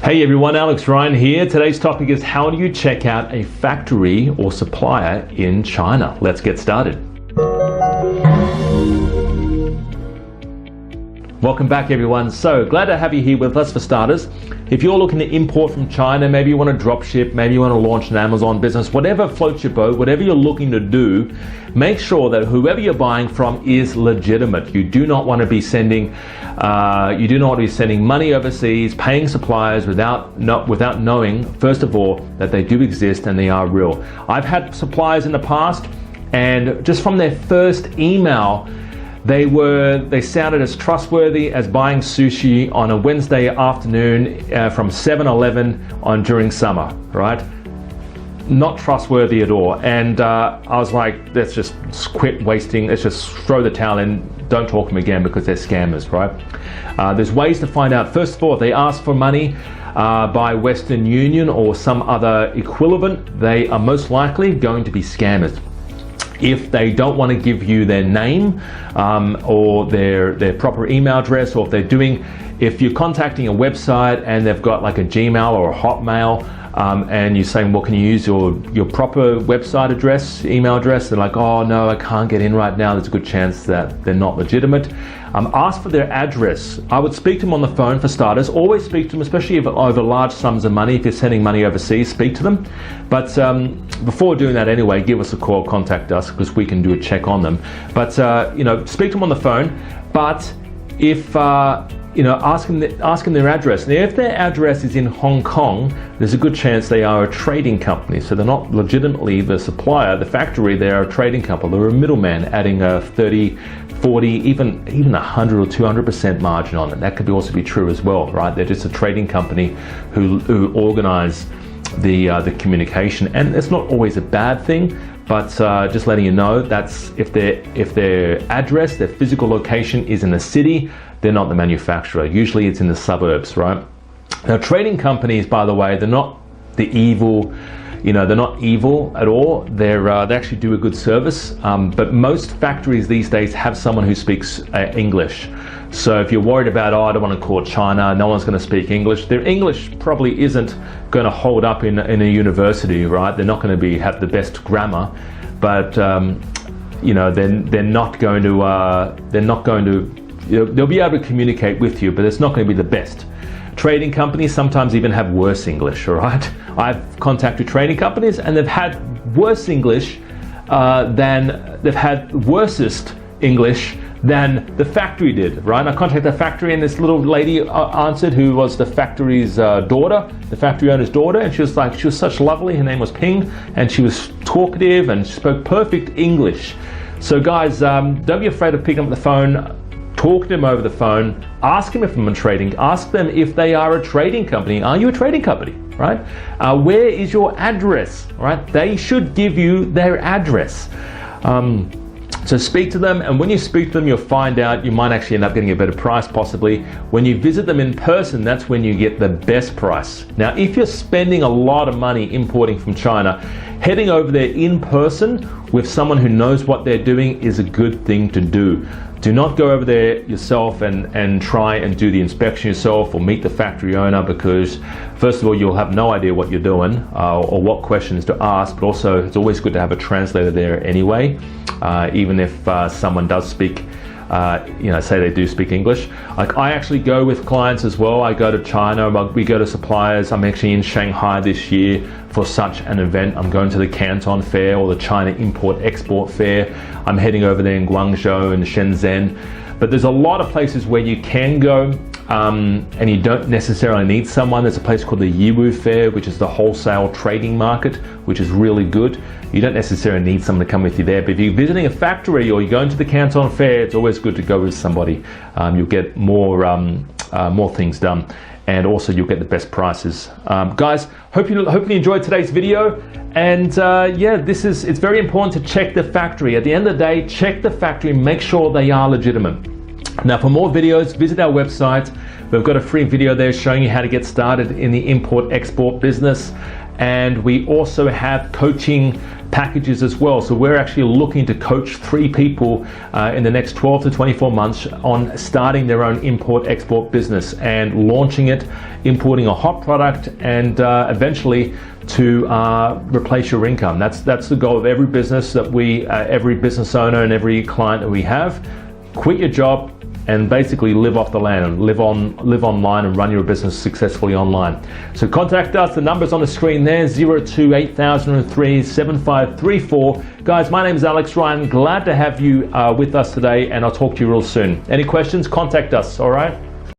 Hey everyone, Alex Ryan here. Today's topic is how do you check out a factory or supplier in China? Let's get started. Welcome back everyone. So glad to have you here with us. For starters, if you're looking to import from China, maybe you want to drop ship, maybe you want to launch an Amazon business, whatever floats your boat, whatever you're looking to do, make sure that whoever you're buying from is legitimate. You do not want to be sending money overseas, paying suppliers without knowing, first of all, that they do exist and they are real. I've had suppliers in the past, and just from their first email, they sounded as trustworthy as buying sushi on a Wednesday afternoon from 7-Eleven during summer, right? Not trustworthy at all. And I was like, let's just quit wasting, let's just throw the towel in, don't talk to them again because they're scammers, right? There's ways to find out. First of all, if they ask for money by Western Union or some other equivalent, they are most likely going to be scammers. If they don't want to give you their name or their proper email address, or if you're contacting a website and they've got like a Gmail or a Hotmail, and you're saying, well, can you use your proper website address, email address? They're like, oh no, I can't get in right now. There's a good chance that they're not legitimate. Ask for their address. I would speak to them on the phone for starters. Always speak to them, especially over large sums of money. If you're sending money overseas, speak to them. But before doing that anyway, give us a call, contact us, because we can do a check on them. But speak to them on the phone. But if asking their address. Now, if their address is in Hong Kong, there's a good chance they are a trading company. So they're not legitimately the supplier, the factory. They are a trading company. They're a middleman, adding a 30, 40, even 100 or 200% margin on it. That could also be true as well, right? They're just a trading company who organize the communication, and it's not always a bad thing. But just letting you know, that's if their address, their physical location is in a city, they're not the manufacturer. Usually it's in the suburbs, right? Now, trading companies, by the way, they're not the evil, they're not evil at all. They actually do a good service. But most factories these days have someone who speaks English. So if you're worried about, I don't want to call China, no one's going to speak English, their English probably isn't going to hold up in a university, right? They're not going to have the best grammar, but they're not going to, they'll be able to communicate with you, but it's not going to be the best. Trading companies sometimes even have worse English, all right? I've contacted trading companies and they've had worse English they've had worsest English than the factory did, right? I contacted the factory and this little lady answered, who was the factory's daughter, the factory owner's daughter, and she was such lovely. Her name was Ping, and she was talkative and she spoke perfect English. So guys, don't be afraid of picking up the phone. Talk to them over the phone. Ask them if I'm trading. Ask them if they are a trading company. Are you a trading company, right? Where is your address, right? They should give you their address. So speak to them, and when you speak to them, you'll find out you might actually end up getting a better price possibly. When you visit them in person, that's when you get the best price. Now, if you're spending a lot of money importing from China, heading over there in person with someone who knows what they're doing is a good thing to do. Do not go over there yourself and try and do the inspection yourself or meet the factory owner, because first of all, you'll have no idea what you're doing or what questions to ask, but also it's always good to have a translator there anyway, even if someone does speak, say they do speak English. Like, I actually go with clients as well. I go to China, we go to suppliers. I'm actually in Shanghai this year for such an event. I'm going to the Canton Fair, or the China Import-Export Fair. I'm heading over there in Guangzhou and Shenzhen. But there's a lot of places where you can go and you don't necessarily need someone. There's a place called the Yiwu Fair, which is the wholesale trading market, which is really good. You don't necessarily need someone to come with you there, but if you're visiting a factory or you're going to the Canton Fair, it's always good to go with somebody. You'll get more things done, and also you'll get the best prices. Guys, hopefully enjoyed today's video. And it's very important to check the factory. At the end of the day, check the factory, make sure they are legitimate. Now, for more videos, visit our website. We've got a free video there showing you how to get started in the import-export business. and we also have coaching packages as well. So we're actually looking to coach 3 people in the next 12 to 24 months on starting their own import-export business and launching it, importing a hot product, and eventually to replace your income. That's the goal of every business that every business owner and every client that we have. Quit your job and basically live off the land and live online and run your business successfully online. So contact us. The number's on the screen there, 02-8003-7534. Guys, my name is Alex Ryan. Glad to have you with us today, and I'll talk to you real soon. Any questions? Contact us, all right?